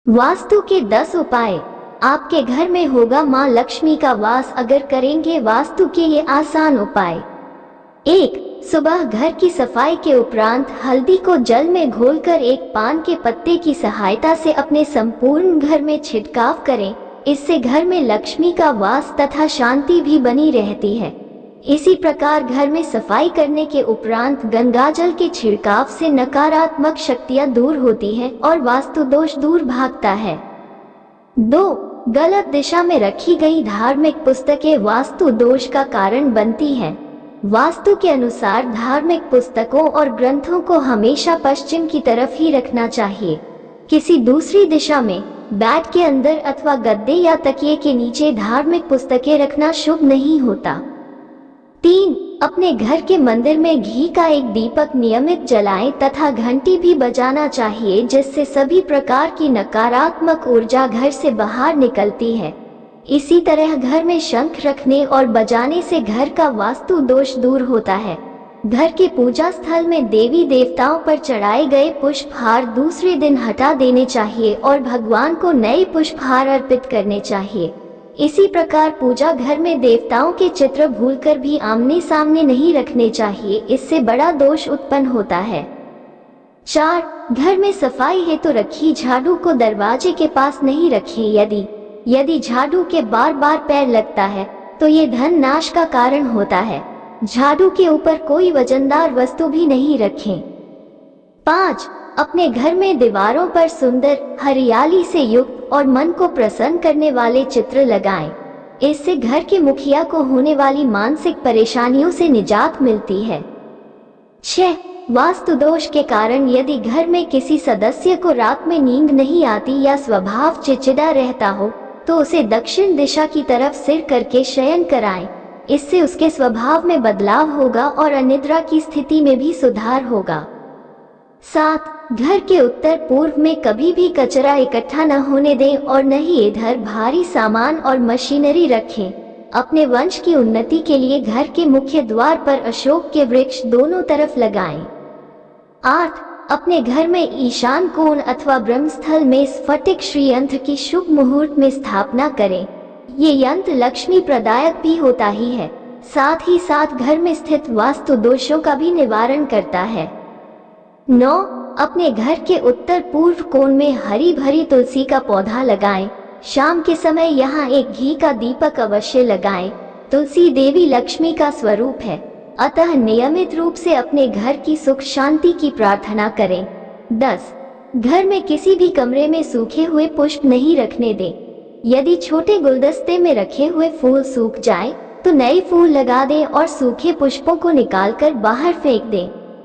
वास्तु के 10 उपाय। आपके घर में होगा माँ लक्ष्मी का वास अगर करेंगे वास्तु के ये आसान उपाय। 1. सुबह घर की सफाई के उपरांत हल्दी को जल में घोलकर एक पान के पत्ते की सहायता से अपने संपूर्ण घर में छिड़काव करें। इससे घर में लक्ष्मी का वास तथा शांति भी बनी रहती है। इसी प्रकार घर में सफाई करने के उपरांत गंगाजल के छिड़काव से नकारात्मक शक्तियां दूर होती हैं और वास्तु दोष दूर भागता है। 2. गलत दिशा में रखी गई धार्मिक पुस्तकें वास्तु दोष का कारण बनती हैं। वास्तु के अनुसार धार्मिक पुस्तकों और ग्रंथों को हमेशा पश्चिम की तरफ ही रखना चाहिए। किसी दूसरी दिशा में, बेड के अंदर अथवा गद्दे या तकिए के नीचे धार्मिक पुस्तकें रखना शुभ नहीं होता। 3. अपने घर के मंदिर में घी का एक दीपक नियमित जलाएं तथा घंटी भी बजाना चाहिए, जिससे सभी प्रकार की नकारात्मक ऊर्जा घर से बाहर निकलती है। इसी तरह घर में शंख रखने और बजाने से घर का वास्तु दोष दूर होता है। घर के पूजा स्थल में देवी देवताओं पर चढ़ाए गए पुष्पहार दूसरे दिन हटा देने चाहिए और भगवान को नए पुष्पहार अर्पित करने चाहिए। इसी प्रकार पूजा घर में देवताओं के चित्र भूलकर भी आमने सामने नहीं रखने चाहिए, इससे बड़ा दोष उत्पन्न होता है। 4. घर में सफाई हेतु रखी झाड़ू को दरवाजे के पास नहीं रखें। यदि झाड़ू के बार बार पैर लगता है तो ये धन नाश का कारण होता है। झाड़ू के ऊपर कोई वजनदार वस्तु भी नहीं रखें। 5. अपने घर में दीवारों पर सुंदर, हरियाली से युक्त और मन को प्रसन्न करने वाले चित्र लगाएं। इससे घर के मुखिया को होने वाली मानसिक परेशानियों से निजात मिलती है। 6. वास्तु दोष के कारण यदि घर में किसी सदस्य को रात में नींद नहीं आती या स्वभाव चिड़चिड़ा रहता हो तो उसे दक्षिण दिशा की तरफ सिर करके शयन कराएं। इससे उसके स्वभाव में बदलाव होगा और अनिद्रा की स्थिति में भी सुधार होगा। 7. घर के उत्तर पूर्व में कभी भी कचरा इकट्ठा न होने दें और न ही इधर भारी सामान और मशीनरी रखें। अपने वंश की उन्नति के लिए घर के मुख्य द्वार पर अशोक के वृक्ष दोनों तरफ लगाएं। 8. अपने घर में ईशान कोण अथवा ब्रह्मस्थल में स्फटिक श्री यंत्र की शुभ मुहूर्त में स्थापना करें। ये यंत्र लक्ष्मी प्रदायक भी होता ही है, साथ ही साथ घर में स्थित वास्तु दोषों का भी निवारण करता है। 9. अपने घर के उत्तर पूर्व कोण में हरी भरी तुलसी का पौधा लगाएं। शाम के समय यहाँ एक घी का दीपक अवश्य लगाएं। तुलसी देवी लक्ष्मी का स्वरूप है, अतः नियमित रूप से अपने घर की सुख शांति की प्रार्थना करें। 10. घर में किसी भी कमरे में सूखे हुए पुष्प नहीं रखने दें। यदि छोटे गुलदस्ते में रखे हुए फूल सूख जाएं, तो नए फूल लगा दें और सूखे पुष्पों को निकालकर बाहर फेंक दें।